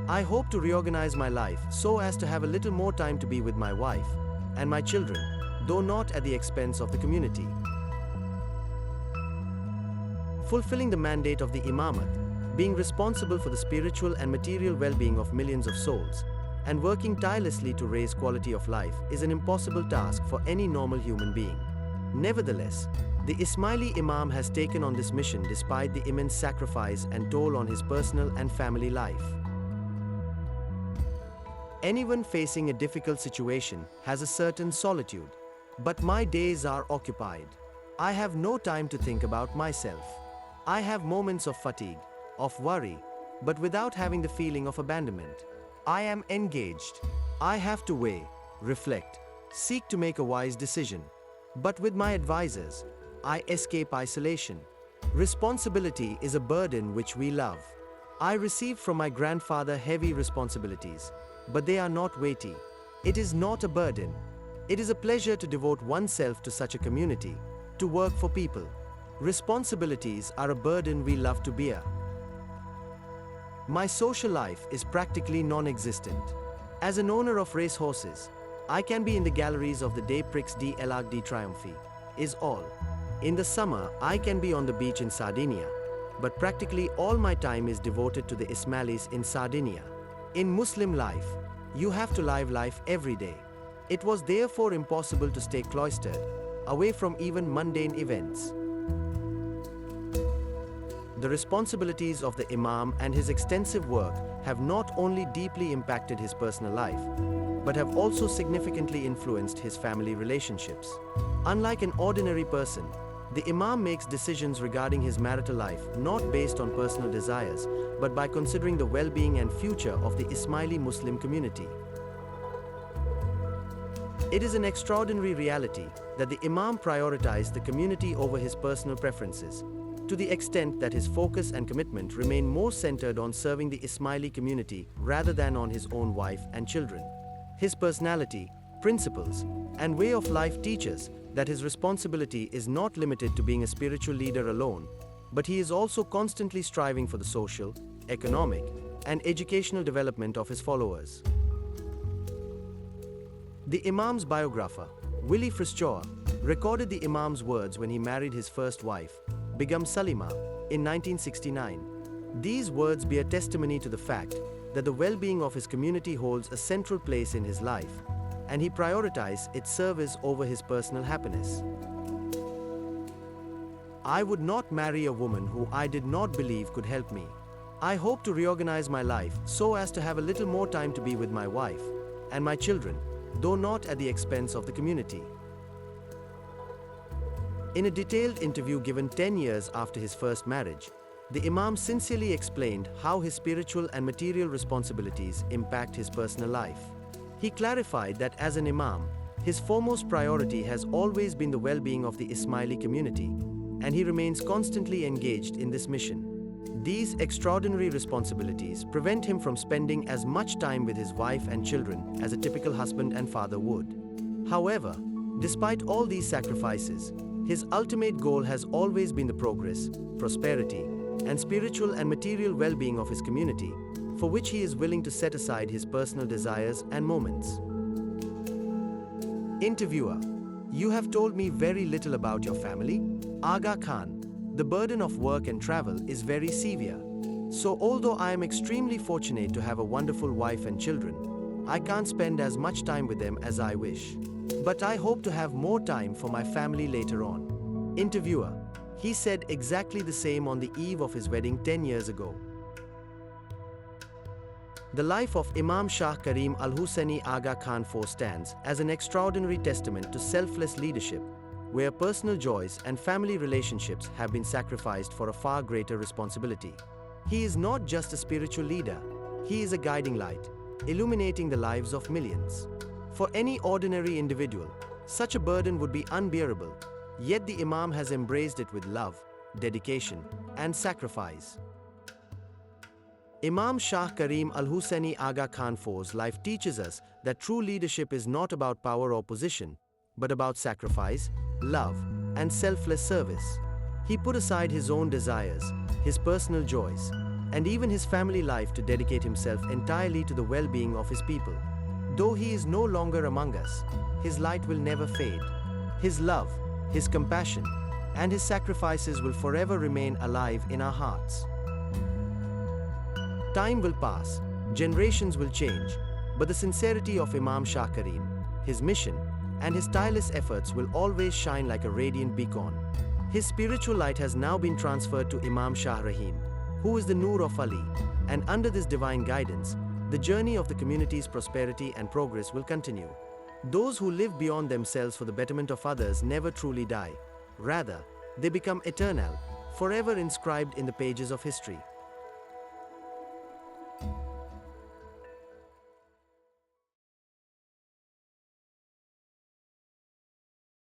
I hope to reorganize my life so as to have a little more time to be with my wife and my children, though not at the expense of the community. Fulfilling the mandate of the Imamate, being responsible for the spiritual and material well-being of millions of souls, and working tirelessly to raise quality of life is an impossible task for any normal human being. Nevertheless, the Ismaili Imam has taken on this mission despite the immense sacrifice and toll on his personal and family life. Anyone facing a difficult situation has a certain solitude, but my days are occupied. I have no time to think about myself. I have moments of fatigue, of worry, but without having the feeling of abandonment. I am engaged. I have to weigh, reflect, seek to make a wise decision. But with my advisors, I escape isolation. Responsibility is a burden which we love. I received from my grandfather heavy responsibilities, but they are not weighty. It is not a burden. It is a pleasure to devote oneself to such a community, to work for people. Responsibilities are a burden we love to bear. My social life is practically non-existent. As an owner of racehorses, I can be in the galleries of the day Prix de l'Arc de Triomphe, is all. In the summer, I can be on the beach in Sardinia, but practically all my time is devoted to the Ismailis in Sardinia. In Muslim life, you have to live life every day. It was therefore impossible to stay cloistered, away from even mundane events. The responsibilities of the Imam and his extensive work have not only deeply impacted his personal life, but have also significantly influenced his family relationships. Unlike an ordinary person, the Imam makes decisions regarding his marital life not based on personal desires, but by considering the well-being and future of the Ismaili Muslim community. It is an extraordinary reality that the Imam prioritized the community over his personal preferences, to the extent that his focus and commitment remain more centered on serving the Ismaili community rather than on his own wife and children. His personality, principles, and way of life teach us that his responsibility is not limited to being a spiritual leader alone, but he is also constantly striving for the social, economic, and educational development of his followers. The Imam's biographer, Willie Frischoa, recorded the Imam's words when he married his first wife, Begum Salima, in 1969. These words bear testimony to the fact that the well-being of his community holds a central place in his life, and he prioritized its service over his personal happiness. I would not marry a woman who I did not believe could help me. I hope to reorganize my life so as to have a little more time to be with my wife and my children, though not at the expense of the community. In a detailed interview given 10 years after his first marriage, the Imam sincerely explained how his spiritual and material responsibilities impact his personal life. He clarified that as an Imam, his foremost priority has always been the well-being of the Ismaili community, and he remains constantly engaged in this mission. These extraordinary responsibilities prevent him from spending as much time with his wife and children as a typical husband and father would. However, despite all these sacrifices, his ultimate goal has always been the progress, prosperity, and spiritual and material well-being of his community, for which he is willing to set aside his personal desires and moments. Interviewer: You have told me very little about your family. Aga Khan: The burden of work and travel is very severe. So although I am extremely fortunate to have a wonderful wife and children, I can't spend as much time with them as I wish. But I hope to have more time for my family later on. Interviewer: He said exactly the same on the eve of his wedding 10 years ago. The life of Imam Shah Karim al-Husayni Aga Khan IV stands as an extraordinary testament to selfless leadership, where personal joys and family relationships have been sacrificed for a far greater responsibility. He is not just a spiritual leader, he is a guiding light, illuminating the lives of millions. For any ordinary individual, such a burden would be unbearable, yet the Imam has embraced it with love, dedication, and sacrifice. Imam Shah Karim al-Husayni Aga Khan IV's life teaches us that true leadership is not about power or position, but about sacrifice, love, and selfless service. He put aside his own desires, his personal joys, and even his family life to dedicate himself entirely to the well-being of his people. Though he is no longer among us, his light will never fade. His love, his compassion, and his sacrifices will forever remain alive in our hearts. Time will pass, generations will change, but the sincerity of Imam Shah Karim, his mission, and his tireless efforts will always shine like a radiant beacon. His spiritual light has now been transferred to Imam Shah Rahim, who is the Noor of Ali, and under this divine guidance, the journey of the community's prosperity and progress will continue. Those who live beyond themselves for the betterment of others never truly die. Rather, they become eternal, forever inscribed in the pages of history.